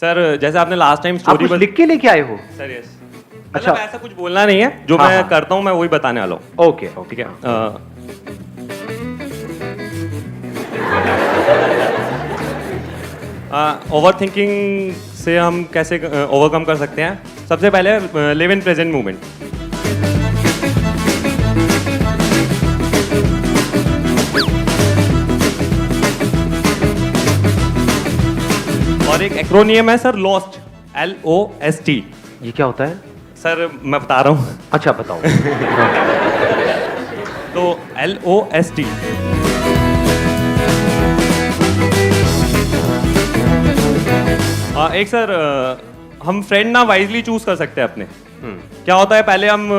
Sir जैसे आपने last time आप स्टोरी कुछ लिख के लेके आए हो? Sir yes. अच्छा। मतलब ऐसा कुछ बोलना नहीं है, जो हाँ, मैं हाँ। करता हूँ मैं वही बताने वाला हूँ। ओके ओके ठीक है। ओवर थिंकिंग से हम कैसे ओवरकम कर सकते हैं? सबसे पहले लिव इन प्रेजेंट मोमेंट। और एक एक्रोनियम है सर, लॉस्ट, LOST। ये क्या होता है? सर मैं बता रहा हूँ। अच्छा बताओ। तो LOST एक सर हम फ्रेंड ना वाइजली चूज कर सकते हैं अपने। क्या होता है, पहले हम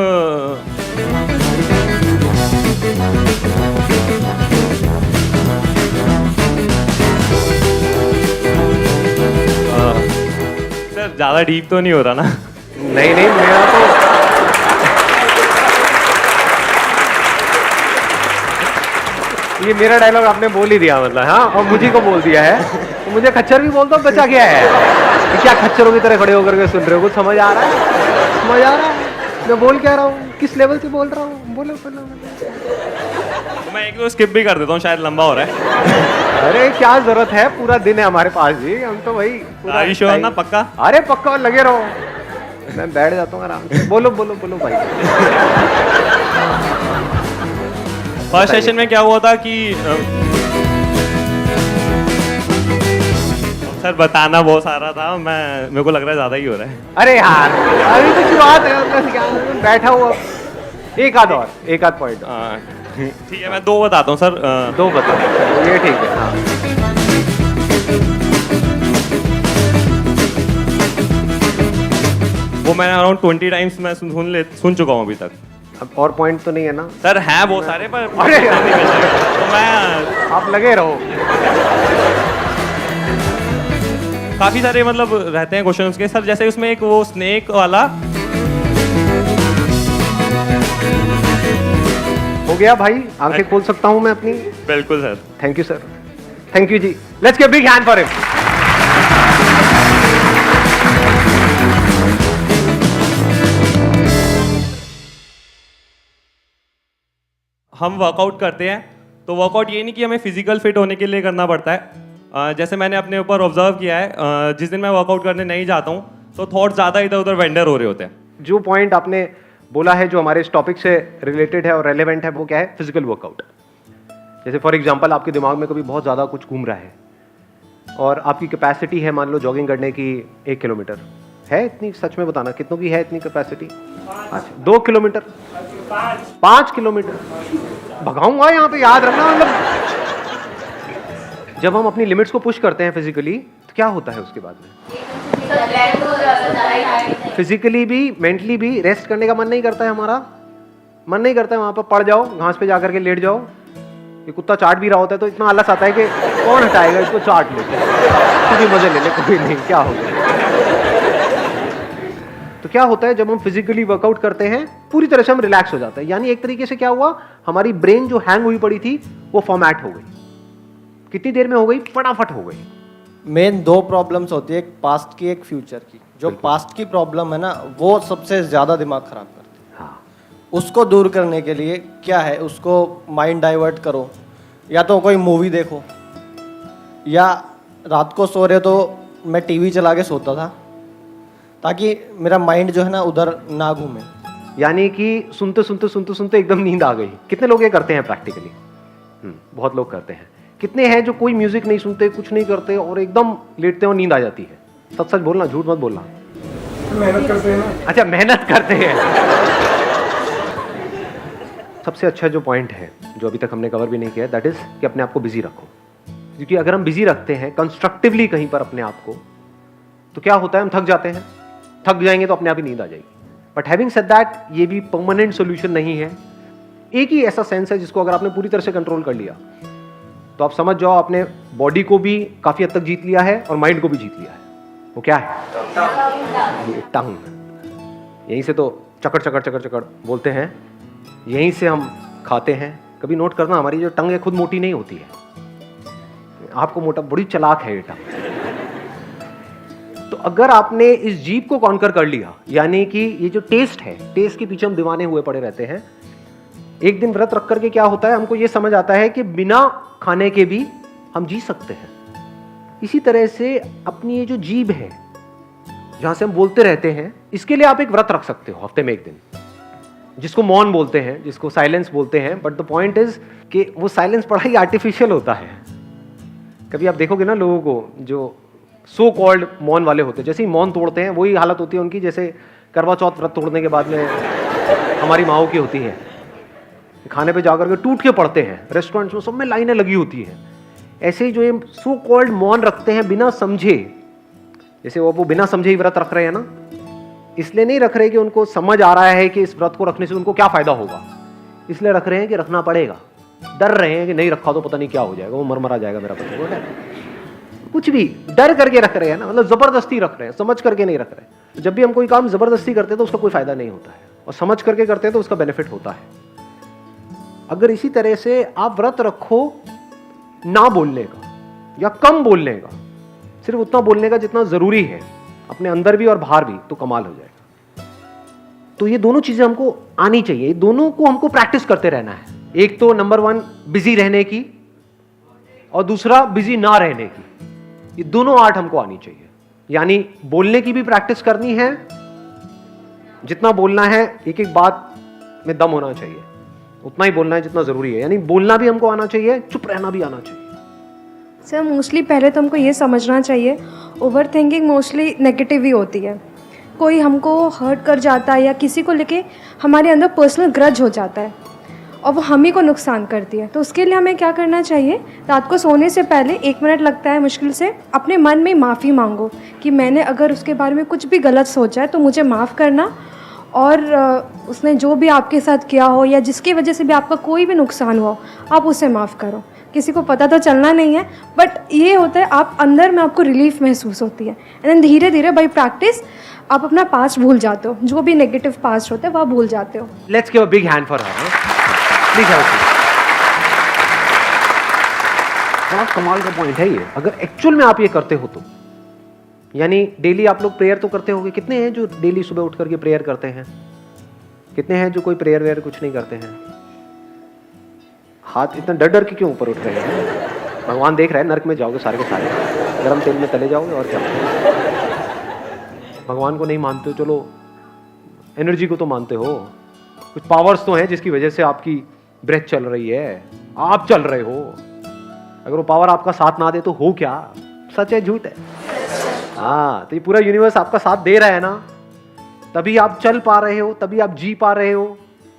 सर ज्यादा डीप तो नहीं हो रहा ना? नहीं नहीं, मेरा तो ये मेरा डायलॉग आपने बोल ही दिया मतलब, हाँ, और मुझे को बोल दिया है। तो मुझे खच्चर भी बोलता हूँ, बचा क्या है? ये क्या खच्चरों की तरह खड़े होकर के सुन रहे हो? कुछ समझ आ रहा है? समझ आ रहा है मैं बोल क्या रहा हूँ, किस लेवल से बोल रहा हूँ? बोलो बोलो बोलो। तो मैं एक दो स्किप भी कर देता हूँ, शायद लंबा हो रहा है। अरे क्या जरूरत है, पूरा दिन है हमारे पास जी, हम तो भाई पूरा Are you sure ना, पक्का? अरे पक्का, लगे रहो। मैं बैठ जाता हूँ आराम से। बोलो बोलो बोलो भाई। फर्स्ट सेशन में क्या हुआ था कि सर बताना बहुत सारा था, मेरे को लग रहा है ज्यादा ही हो रहा है। अरे यार अभी तो शुरुआत है, मतलब क्या बैठा हुआ। एक आध पॉइंट। ठीक है, मैं दो बताता हूँ सर। दो बताओ, ये ठीक है। हाँ। वो मैंने अराउंड 20 टाइम्स मैं सुन चुका हूँ अभी तक। अब और पॉइंट तो नहीं है ना? सर हैं बहुत सारे, पर अरे तो मैं आप लगे रहो। काफी सारे मतलब रहते हैं क्वेश्चंस के सर, जैसे उसमें एक वो स्नेक वाला। हो गया भाई, आंखें खोल सकता हूँ मैं अपनी? बिल्कुल sir. Thank you sir, thank you ji. Let's give big hand for him. हम वर्कआउट करते हैं तो वर्कआउट ये नहीं कि हमें फिजिकल फिट होने के लिए करना पड़ता है। जैसे मैंने अपने ऊपर ऑब्जर्व किया है, जिस दिन मैं वर्कआउट करने नहीं जाता हूँ तो थॉट ज़्यादा इधर उधर वेंडर हो रहे होते हैं। जो पॉइंट आपने बोला है, जो हमारे इस टॉपिक से रिलेटेड है और रेलेवेंट है, वो क्या है? Physical workout. जैसे फॉर एग्जांपल आपके दिमाग में कभी बहुत ज़्यादा कुछ घूम रहा है और आपकी कैपेसिटी है मान लो जॉगिंग करने की 1 किलोमीटर है, इतनी सच में बताना कितनों की है इतनी कैपेसिटी? अच्छा 2 किलोमीटर, 5 किलोमीटर भगाऊंगा यहाँ पे, याद रखना। मतलब जब हम अपनी लिमिट्स को पुश करते हैं फिजिकली तो क्या होता है उसके बाद में? फिजिकली भी मेंटली भी रेस्ट करने का मन नहीं करता है हमारा, मन नहीं करता है। वहां पर पड़ जाओ, घास पे जाकर के लेट जाओ। ये कुत्ता चाट भी रहा होता है तो इतना आलस आता है कि कौन हटाएगा इसको, चाट ले, खुद ही मजे ले ले, कोई नहीं, क्या होगा। तो क्या होता है जब हम फिजिकली वर्कआउट करते हैं, पूरी तरह से हम रिलैक्स हो जाते हैं। यानी एक तरीके से क्या हुआ, हमारी ब्रेन जो हैंग हुई पड़ी थी वो फॉर्मेट हो गई। कितनी देर में हो गई? फटाफट हो गई। मेन दो प्रॉब्लम्स होती है, एक पास्ट की एक फ्यूचर की। जो पास्ट की प्रॉब्लम है ना, वो सबसे ज़्यादा दिमाग खराब करती है। हाँ। उसको दूर करने के लिए क्या है, उसको माइंड डाइवर्ट करो, या तो कोई मूवी देखो, या रात को सो रहे तो मैं टीवी चला के सोता था ताकि मेरा माइंड जो है ना उधर ना घूमे। यानी कि सुनते सुनते सुनते सुनते एकदम नींद आ गई। कितने लोग ये करते हैं प्रैक्टिकली? बहुत लोग करते हैं। कितने हैं जो कोई म्यूजिक नहीं सुनते, कुछ नहीं करते और एकदम लेटते हैं और नींद आ जाती है? सच सच बोलना, झूठ मत बोलना। मेहनत करते हैं ना। अच्छा मेहनत करते हैं। सबसे अच्छा जो पॉइंट है जो अभी तक हमने कवर भी नहीं किया, दैट इज कि अपने आप को बिजी रखो। क्योंकि अगर हम बिजी रखते हैं कंस्ट्रक्टिवली कहीं पर अपने आप को, तो क्या होता है, हम थक जाते हैं। थक जाएंगे तो अपने आप ही नींद आ जाएगी। बट हैविंग सेड दैट, ये भी परमानेंट सोल्यूशन नहीं है। एक ही ऐसा सेंस है जिसको अगर आपने पूरी तरह से कंट्रोल कर लिया तो आप समझ जाओ आपने बॉडी को भी काफी हद तक जीत लिया है और माइंड को भी जीत लिया है। वो क्या है? टंग। यहीं से तो चकड़ चकड़ चकड़ चकड़ बोलते हैं, यहीं से हम खाते हैं। कभी नोट करना, हमारी जो टंग है खुद मोटी नहीं होती है, आपको मोटा, बड़ी चालाक है ये टंग। तो अगर आपने इस जीभ को कॉन्कर कर लिया, यानी कि ये जो टेस्ट है, टेस्ट के पीछे हम दीवाने हुए पड़े रहते हैं, एक दिन व्रत रख करके क्या होता है, हमको ये समझ आता है कि बिना खाने के भी हम जी सकते हैं। इसी तरह से अपनी ये जो जीभ है, जहां से हम बोलते रहते हैं, इसके लिए आप एक व्रत रख सकते हो हफ्ते में एक दिन, जिसको मौन बोलते हैं, जिसको साइलेंस बोलते हैं। बट द पॉइंट इज कि वो साइलेंस बड़ा ही आर्टिफिशियल होता है। कभी आप देखोगे ना लोगों को जो सो कॉल्ड मौन वाले होते हैं, जैसे ही मौन तोड़ते हैं वही हालत होती है उनकी जैसे करवा चौथ व्रत तोड़ने के बाद में हमारी माओ की होती है। खाने पे जाकर के टूट के पड़ते हैं, रेस्टोरेंट्स में सब में लाइनें लगी होती हैं। ऐसे ही जो ये सो कॉल्ड मौन रखते हैं बिना समझे, जैसे वो बिना समझे ही व्रत रख रहे हैं ना, इसलिए नहीं रख रहे कि उनको समझ आ रहा है कि इस व्रत को रखने से उनको क्या फायदा होगा, इसलिए रख रहे हैं कि रखना पड़ेगा। डर रहे हैं कि नहीं रखा तो पता नहीं क्या हो जाएगा, वो मर मरा जाएगा मेरा पति, कुछ भी डर करके रख रहे हैं ना, मतलब जबरदस्ती रख रहे हैं, समझ करके नहीं रख रहे। जब भी हम कोई काम जबरदस्ती करते हैं तो उसका कोई फायदा नहीं होता है, और समझ करके करते हैं तो उसका बेनिफिट होता है। अगर इसी तरह से आप व्रत रखो ना बोलने का या कम बोलने का, सिर्फ उतना बोलने का जितना जरूरी है अपने अंदर भी और बाहर भी, तो कमाल हो जाएगा। तो ये दोनों चीजें हमको आनी चाहिए, दोनों को हमको प्रैक्टिस करते रहना है। एक तो नंबर 1 बिजी रहने की, और दूसरा बिजी ना रहने की। ये दोनों आर्ट हमको आनी चाहिए। यानी बोलने की भी प्रैक्टिस करनी है, जितना बोलना है एक एक बात में दम होना चाहिए, उतना ही बोलना है जितना जरूरी है। यानी बोलना भी हमको आना चाहिए, चुप रहना भी आना चाहिए। सर मोस्टली पहले तो हमको ये समझना चाहिए, ओवर थिंकिंग मोस्टली नेगेटिव ही होती है। कोई हमको हर्ट कर जाता है या किसी को लेके हमारे अंदर पर्सनल ग्रज हो जाता है और वो हम ही को नुकसान करती है। तो उसके लिए हमें क्या करना चाहिए, रात को सोने से पहले 1 मिनट लगता है मुश्किल से, अपने मन में माफ़ी मांगो कि मैंने अगर उसके बारे में कुछ भी गलत सोचा है तो मुझे माफ़ करना, और उसने जो भी आपके साथ किया हो या जिसकी वजह से भी आपका कोई भी नुकसान हुआ हो, आप उसे माफ़ करो। किसी को पता तो चलना नहीं है, बट ये होता है आप अंदर में आपको रिलीफ महसूस होती है। एंड देन धीरे धीरे बाई प्रैक्टिस आप अपना पास्ट भूल जाते हो, जो भी नेगेटिव पास्ट होता है वह भूल जाते हो। Let's give a big hand for her. Please have a seat. बहुत कमाल का पॉइंट है ये। अगर एक्चुअल में आप ये करते हो तो, यानी डेली आप लोग प्रेयर तो करते होंगे। कितने हैं जो डेली सुबह उठ करके प्रेयर करते हैं? कितने हैं जो कोई प्रेयर वेयर कुछ नहीं करते हैं? हाथ इतना डर डर के क्यों ऊपर उठ रहे हैं? भगवान देख रहे हैं, नरक में जाओगे सारे के सारे, गरम तेल में तले जाओगे और क्या। भगवान को नहीं मानते हो, चलो एनर्जी को तो मानते हो, कुछ पावर्स तो हैं जिसकी वजह से आपकी ब्रेथ चल रही है, आप चल रहे हो। अगर वो पावर आपका साथ ना दे तो हो क्या? सच है झूठ है? हाँ, तो ये पूरा यूनिवर्स आपका साथ दे रहा है ना, तभी आप चल पा रहे हो, तभी आप जी पा रहे हो।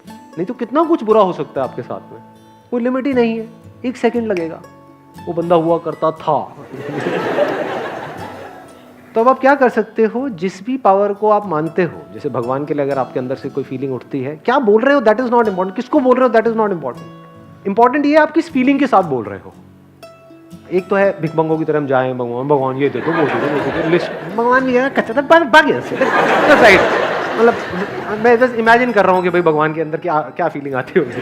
नहीं तो कितना कुछ बुरा हो सकता है आपके साथ में, कोई लिमिट ही नहीं है। 1 सेकंड लगेगा, वो बंदा हुआ करता था। तो अब आप क्या कर सकते हो, जिस भी पावर को आप मानते हो, जैसे भगवान के लिए अगर आपके अंदर से कोई फीलिंग उठती है, क्या बोल रहे हो दैट इज नॉट इंपॉर्टेंट, किसको बोल रहे हो that is not important. Important ये है आप किस फीलिंग के साथ बोल रहे हो। एक तो है भिखमंगों की तरह हम जाएं, भगवान भगवान ये दे दो वो दे दो वो दे दो, लिस्ट भगवान भी है कच्चा था भाग यहाँ से राइट। मतलब मैं बस इमेजिन कर रहा हूँ कि भाई भगवान के अंदर क्या क्या फीलिंग आती होगी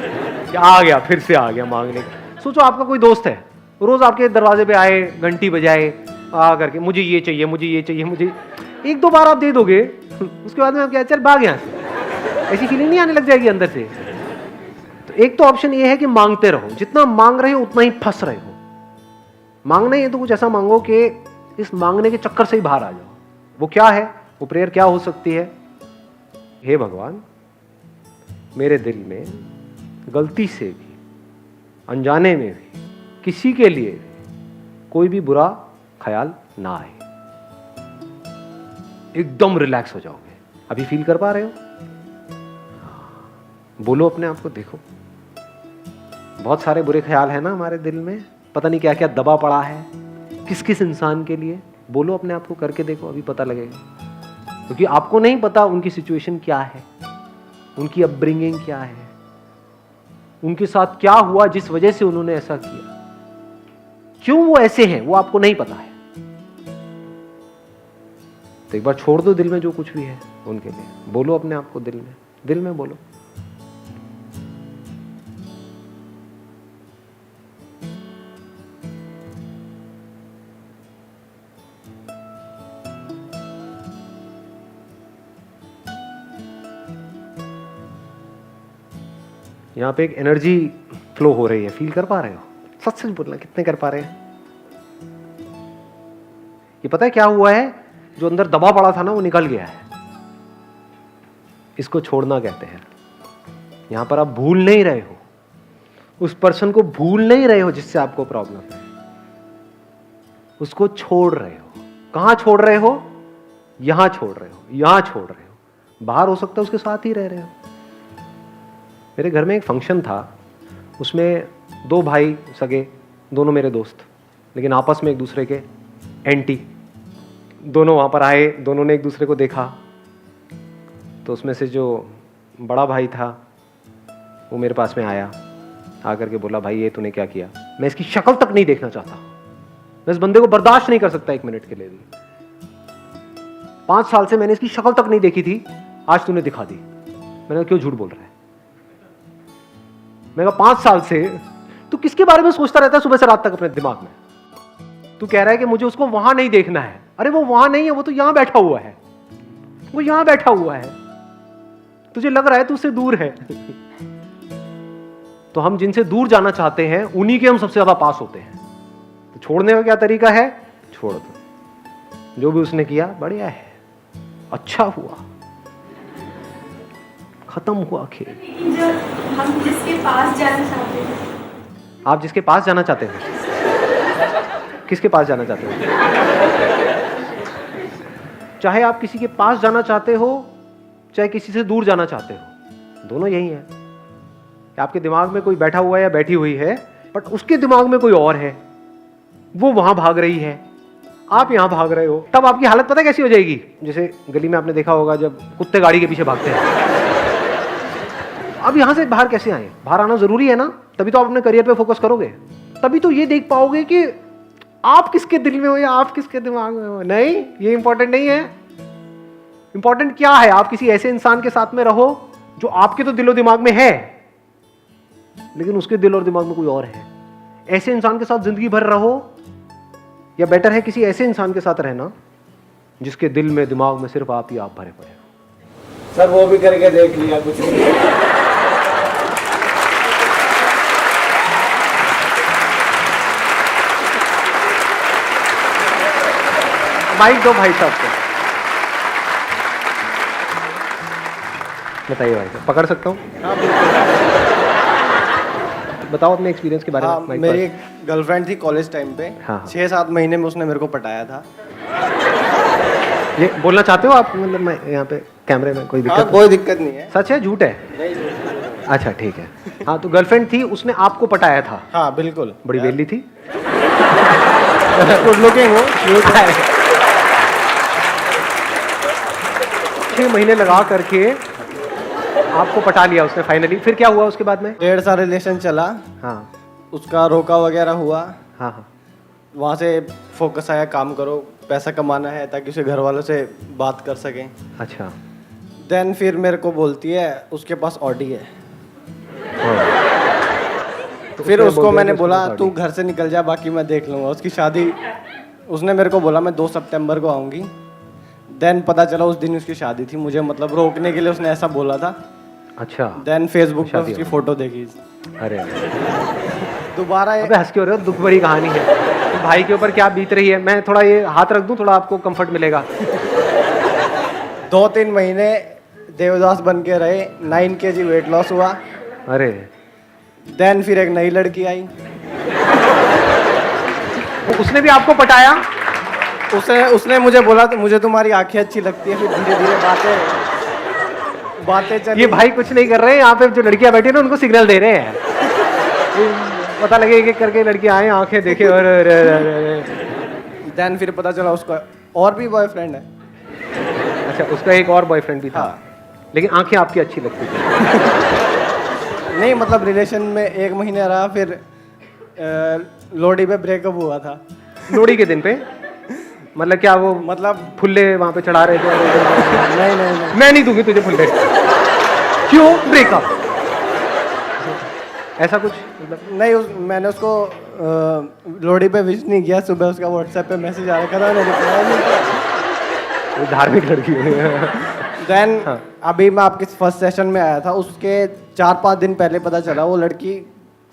कि आ गया, फिर से आ गया मांगने। सोचो आपका कोई दोस्त है, रोज आपके दरवाजे पे आए, घंटी बजाए, आ करके मुझे ये चाहिए मुझे ये चाहिए मुझे, 1-2 बार आप दे दोगे, उसके बाद में आप क्या, चल भाग यहाँ से, ऐसी फीलिंग नहीं आने लग जाएगी अंदर से। तो एक तो ऑप्शन ये है कि मांगते रहो, जितना मांग रहे हो उतना ही फंस रहे हो। मांगना ही है तो कुछ ऐसा मांगो कि इस मांगने के चक्कर से ही बाहर आ जाओ। वो क्या है, वो प्रेयर क्या हो सकती है? हे भगवान, मेरे दिल में गलती से भी, अनजाने में भी, किसी के लिए भी कोई भी बुरा ख्याल ना आए। एकदम रिलैक्स हो जाओगे। अभी फील कर पा रहे हो? बोलो अपने आप को, देखो बहुत सारे बुरे ख्याल है ना हमारे दिल में, पता नहीं क्या क्या दबा पड़ा है किस किस इंसान के लिए। बोलो अपने आप को, करके देखो, अभी पता लगेगा। क्योंकि आपको नहीं पता उनकी सिचुएशन क्या है, उनकी अपब्रिंगिंग क्या है, उनके साथ क्या हुआ जिस वजह से उन्होंने ऐसा किया, क्यों वो ऐसे हैं, वो आपको नहीं पता है। तो एक बार छोड़ दो दिल में जो कुछ भी है उनके लिए। बोलो अपने आप को दिल में बोलो। यहाँ पे एक एनर्जी फ्लो हो रही है, फील कर पा रहे हो? सच सच बोलना, कितने कर पा रहे हैं? ये पता है क्या हुआ है? जो अंदर दबा पड़ा था ना, वो निकल गया है। इसको छोड़ना कहते हैं। यहां पर आप भूल नहीं रहे हो, उस पर्सन को भूल नहीं रहे हो जिससे आपको प्रॉब्लम है, उसको छोड़ रहे हो। कहां छोड़ रहे हो? यहां छोड़ रहे हो, यहां छोड़ रहे हो। बाहर हो सकता है उसके साथ ही रह रहे हो। मेरे घर में एक फंक्शन था, उसमें 2 भाई सगे, दोनों मेरे दोस्त, लेकिन आपस में एक दूसरे के एंटी। दोनों वहाँ पर आए, दोनों ने एक दूसरे को देखा, तो उसमें से जो बड़ा भाई था वो मेरे पास में आया, आकर के बोला, भाई ये तूने क्या किया? मैं इसकी शक्ल तक नहीं देखना चाहता, मैं इस बंदे को बर्दाश्त नहीं कर सकता 1 मिनट के लिए भी। 5 साल से मैंने इसकी शक्ल तक नहीं देखी थी, आज तूने दिखा दी। मैंने कहा, क्यों झूठ बोल रहा है? मैं कहा 5 साल से तू किसके बारे में सोचता रहता है सुबह से रात तक अपने दिमाग में? तू कह रहा है कि मुझे उसको वहां नहीं देखना है। अरे वो वहां नहीं है, वो तो यहां बैठा हुआ है, वो यहां बैठा हुआ है। तुझे लग रहा है तू उससे दूर है। तो हम जिनसे दूर जाना चाहते हैं उन्हीं के हम सबसे ज्यादा पास होते हैं। तो छोड़ने का क्या तरीका है? छोड़ दो। जो भी उसने किया बढ़िया है, अच्छा हुआ, खत्म हुआ खेल। जो हम जिसके पास जाना चाहते हैं, आप जिसके पास जाना चाहते हैं, किसके पास जाना चाहते हो? चाहे आप किसी के पास जाना चाहते हो, चाहे किसी से दूर जाना चाहते हो, दोनों यही है कि आपके दिमाग में कोई बैठा हुआ है या बैठी हुई है, बट उसके दिमाग में कोई और है, वो वहां भाग रही है, आप यहां भाग रहे हो। तब आपकी हालत पता है कैसी हो जाएगी? जैसे गली में आपने देखा होगा जब कुत्ते गाड़ी के पीछे भागते हैं। अब यहां से बाहर कैसे आए? बाहर आना जरूरी है ना, तभी तो आप अपने करियर पे फोकस करोगे, तभी तो ये देख पाओगे कि आप किसके दिल में हो या आप किसके दिमाग में हो। नहीं, ये इंपॉर्टेंट नहीं है। इंपॉर्टेंट क्या है? आप किसी ऐसे इंसान के साथ में रहो जो आपके तो दिलो दिमाग में है, लेकिन उसके दिल और दिमाग में कोई और है। ऐसे इंसान के साथ जिंदगी भर रहो, या बेटर है किसी ऐसे इंसान के साथ रहना जिसके दिल में दिमाग में सिर्फ आप ही आप भरे पड़े हो। सर वो भी करके देख लिया, कुछ नहीं। माइक दो भाई साहब को। बताइए भाई साहब, पकड़ सकता हूँ? बताओ अपने एक्सपीरियंस के बारे हाँ, में। मेरी एक गर्लफ्रेंड थी कॉलेज टाइम पे। हाँ। 6-7 महीने में उसने मेरे को पटाया था। ये बोलना चाहते हो आप? मतलब मैं यहाँ पे कैमरे में कोई हाँ, दिक्कत? कोई दिक्कत नहीं है। सच है झूठ है? नहीं। अच्छा ठीक है। हाँ, तो गर्लफ्रेंड थी, उसने आपको पटाया था? हाँ बिल्कुल। बड़ी वेली थी? गुड लुकिंग हो, क्यूट है। 6 महीने लगा करके आपको पटा लिया उसने फाइनली। फिर क्या हुआ उसके बाद में? 1.5 साल रिलेशन चला। हाँ उसका रोका वगैरह हुआ। हाँ हाँ। वहाँ से फोकस आया, काम करो, पैसा कमाना है ताकि उसे घर वालों से बात कर सकें। अच्छा। देन फिर मेरे को बोलती है उसके पास ऑडी है। तो फिर उसने उसको बोल दिया मैंने कि उसके बोला पास तू ऑडी। घर से निकल जा, बाकी मैं देख लूँगा। उसकी शादी, उसने मेरे को बोला मैं 2 सितंबर को आऊँगी। देन पता चला उस दिन उसकी शादी थी। मुझे मतलब रोकने के लिए उसने ऐसा बोला था। अच्छा। देन फेसबुक पर शादी उसकी हो। फोटो देखी। अरे दोबारा अबे हंस के हो रहे हो, दुख भरी कहानी है। तो भाई के ऊपर क्या बीत रही है? मैं थोड़ा ये हाथ रख दूं, थोड़ा आपको कंफर्ट मिलेगा। 2-3 महीने देवदास बन के रहे, 9 kg वेट लॉस हुआ। अरे देन फिर एक नई लड़की आई। उसने भी आपको पटाया? उसने मुझे बोला तो मुझे तुम्हारी आंखें अच्छी लगती है। फिर धीरे धीरे बातें चली। ये भाई कुछ नहीं कर रहे हैं, यहाँ पे जो लड़कियां बैठी है ना उनको सिग्नल दे रहे हैं। पता लगे एक एक करके लड़कियां आए, आंखें देखे और देन फिर पता चला उसका और भी बॉयफ्रेंड है। अच्छा, उसका एक और बॉयफ्रेंड भी था। हाँ। लेकिन आंखें आपकी अच्छी लगती थी? नहीं मतलब रिलेशन में 1 महीने रहा, फिर लोहड़ी पे ब्रेकअप हुआ था। लोहड़ी के दिन पे? मतलब क्या वो मतलब फुल्ले वहां पे चढ़ा रहे थे? नहीं मैं नहीं दूंगी तुझे फुल्ले। क्यों? ब्रेकअप? ऐसा कुछ मतलब? नहीं मैंने उसको लोहड़ी पे विश नहीं किया। सुबह उसका व्हाट्सएप पे मैसेज आ रखा था, मैंने रिप्लाई नहीं किया। वो धार्मिक लड़की है। देन हाँ। अभी मैं आपके फर्स्ट सेशन में आया था, उसके 4-5 दिन पहले पता चला वो लड़की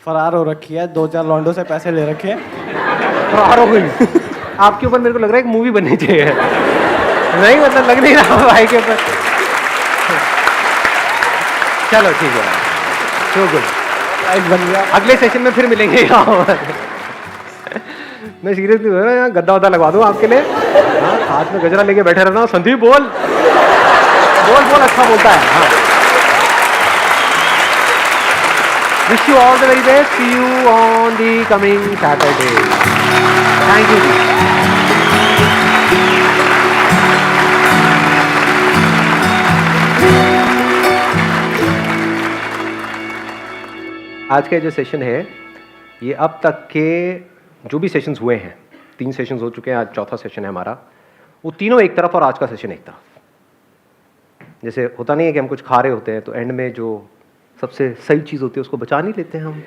फरार हो रखी है, 2-4 लॉन्डो से पैसे ले रखे हैं। फरार हो गई। आपके ऊपर मेरे को लग रहा है एक मूवी बननी चाहिए। नहीं मतलब लग नहीं रहा भाई के ऊपर। चलो ठीक है, सो गुड, एक बन गया। अगले सेशन में फिर मिलेंगे यहाँ। मैं सीरियसली बोल रहा हूँ, यहाँ गद्दा वद्दा लगवा दूँ आपके लिए। हाँ, हाथ में गजरा लेके बैठे रहना। संदीप बोल बोल बोल, अच्छा बोलता है। हाँ, wish you all the very best, see you on the coming Saturday. Thank you ji. आज का जो सेशन है ये अब तक के जो भी सेशंस हुए हैं, 3 सेशंस हो चुके हैं, आज चौथा सेशन है हमारा, वो तीनों एक तरफ और आज का सेशन एक तरफ। जैसे होता नहीं है कि हम कुछ खा रहे होते हैं तो एंड में जो सबसे सही चीज़ होती है उसको बचा नहीं लेते हैं हम,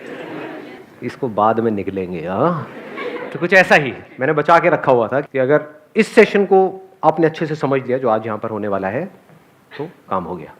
इसको बाद में निकलेंगे। हाँ, तो कुछ ऐसा ही मैंने बचा के रखा हुआ था कि अगर इस सेशन को आपने अच्छे से समझ लिया जो आज यहाँ पर होने वाला है तो काम हो गया।